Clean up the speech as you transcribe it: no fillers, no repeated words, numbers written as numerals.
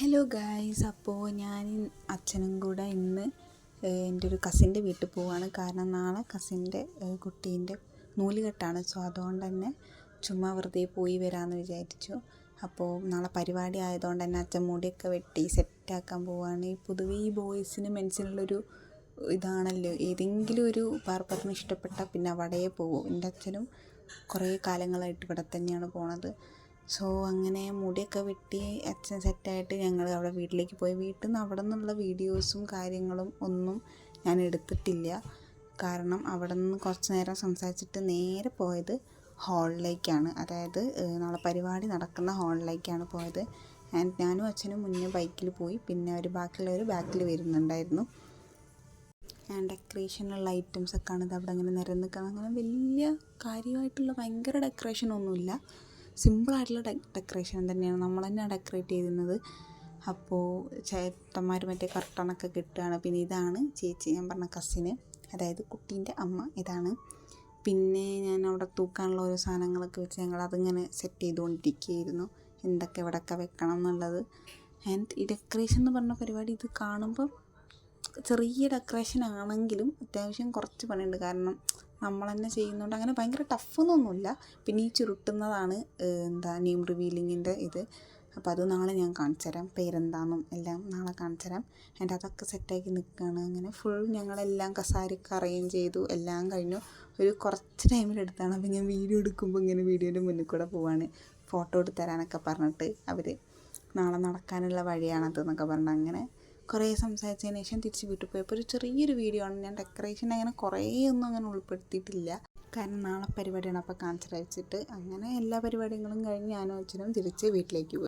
Hello guys, അപ്പോൾ ഞാൻ അച്ഛനും കൂടെ ഇന്ന് എൻ്റെ ഒരു കസിൻ്റെ വീട്ടിൽ പോവുകയാണ്. കാരണം നാളെ കസിൻ്റെ കുട്ടീൻ്റെ നൂലുകെട്ടാണ്. സോ അതുകൊണ്ട് തന്നെ ചുമ്മാ വെറുതെ പോയി വരാമെന്ന് വിചാരിച്ചു. അപ്പോൾ നാളെ പരിപാടി ആയതുകൊണ്ട് തന്നെ അച്ഛൻ മുടിയൊക്കെ വെട്ടി സെറ്റാക്കാൻ പോവുകയാണ്. പൊതുവേ ഈ ബോയ്സിന് മെൻസിനുള്ളൊരു ഇതാണല്ലോ, ഏതെങ്കിലും ഒരു ബാർബറിന് ഇഷ്ടപ്പെട്ട പിന്നെ അവിടെ പോകും. എൻ്റെ അച്ഛനും കുറേ കാലങ്ങളായിട്ട് ഇവിടെ തന്നെയാണ് പോണത്. സോ അങ്ങനെ മുടിയൊക്കെ വെട്ടി അച്ഛൻ സെറ്റായിട്ട് ഞങ്ങൾ അവിടെ വീട്ടിലേക്ക് പോയി. വീട്ടിൽ നിന്ന് അവിടെ നിന്നുള്ള വീഡിയോസും കാര്യങ്ങളും ഒന്നും ഞാൻ എടുത്തിട്ടില്ല. കാരണം അവിടെ നിന്ന് കുറച്ച് നേരം സംസാരിച്ചിട്ട് നേരെ പോയത് ഹാളിലേക്കാണ്. അതായത് നാളെ പരിപാടി നടക്കുന്ന ഹാളിലേക്കാണ് പോയത്. ഞാനും അച്ഛനും മുന്നേ ബൈക്കിൽ പോയി, പിന്നെ ബാക്കിയുള്ളവർ ബാക്കിൽ വരുന്നുണ്ടായിരുന്നു. ഡെക്കറേഷനുള്ള ഐറ്റംസൊക്കെയാണ് ഇത് അവിടെ അങ്ങനെ നിരന്ന് നിൽക്കുന്നത്. അങ്ങനെ വലിയ കാര്യമായിട്ടുള്ള ഭയങ്കര ഡെക്കറേഷനൊന്നുമില്ല, സിമ്പിളായിട്ടുള്ള ഡെക്കറേഷൻ തന്നെയാണ്. നമ്മൾ തന്നെയാണ് ഡെക്കറേറ്റ് ചെയ്യുന്നത്. അപ്പോൾ ചേട്ടന്മാർ മറ്റേ കർട്ടണൊക്കെ കിട്ടുകയാണ്. പിന്നെ ഇതാണ് ചേച്ചി, ഞാൻ പറഞ്ഞ കസിന്, അതായത് കുട്ടീൻ്റെ അമ്മ ഇതാണ്. പിന്നെ ഞാൻ അവിടെ തൂക്കാനുള്ള ഓരോ സാധനങ്ങളൊക്കെ വെച്ച് ഞങ്ങളതിങ്ങനെ സെറ്റ് ചെയ്തുകൊണ്ടിരിക്കുകയായിരുന്നു, എന്തൊക്കെ എവിടെയൊക്കെ വെക്കണം എന്നുള്ളത്. ഈ ഡെക്കറേഷൻ എന്ന് പറഞ്ഞ പരിപാടി ഇത് കാണുമ്പോൾ ചെറിയ ഡെക്കറേഷൻ ആണെങ്കിലും അത്യാവശ്യം കുറച്ച് പണിയുണ്ട്. കാരണം നമ്മൾ തന്നെ ചെയ്യുന്നതുകൊണ്ട് അങ്ങനെ ഭയങ്കര ടഫൊന്നുമില്ല. പിന്നെ ഈ ചുരുട്ടുന്നതാണ് നെയിം റിവീലിങ്ങിൻ്റെ ഇത്. അപ്പോൾ അത് നാളെ ഞാൻ കാണിച്ചു തരാം, പേരെന്താണെന്നും എല്ലാം നാളെ കാണിച്ചു തരാം. അതൊക്കെ സെറ്റാക്കി നിൽക്കുകയാണ്. അങ്ങനെ ഫുൾ ഞങ്ങളെല്ലാം കസാരയൊക്കെ അറേഞ്ച് ചെയ്തു, എല്ലാം കഴിഞ്ഞു. ഒരു കുറച്ച് ടൈമിലെടുത്താണ്. അപ്പോൾ ഞാൻ വീഡിയോ എടുക്കുമ്പോൾ ഇങ്ങനെ വീഡിയോൻ്റെ മുന്നിൽ കൂടെ പോവാണ്. ഫോട്ടോ എടുത്ത് തരാനൊക്കെ പറഞ്ഞിട്ട് അവർ നാളെ നടക്കാനുള്ള വഴിയാണത് എന്നൊക്കെ പറഞ്ഞിട്ട് അങ്ങനെ കുറേ സംസാരിച്ചതിന് ശേഷം തിരിച്ച് വീട്ടിൽ പോയപ്പോൾ ഒരു ചെറിയൊരു വീഡിയോ ആണ്. ഞാൻ ഡെക്കറേഷൻ അങ്ങനെ കുറേയൊന്നും അങ്ങനെ ഉൾപ്പെടുത്തിയിട്ടില്ല, കാരണം നാളെ പരിപാടിയാണ്. അപ്പോൾ കാണിച്ചു വെച്ചിട്ട് അങ്ങനെ എല്ലാ പരിപാടികളും കഴിഞ്ഞ് ഞാനും അച്ഛനും തിരിച്ച് വീട്ടിലേക്ക് പോയി.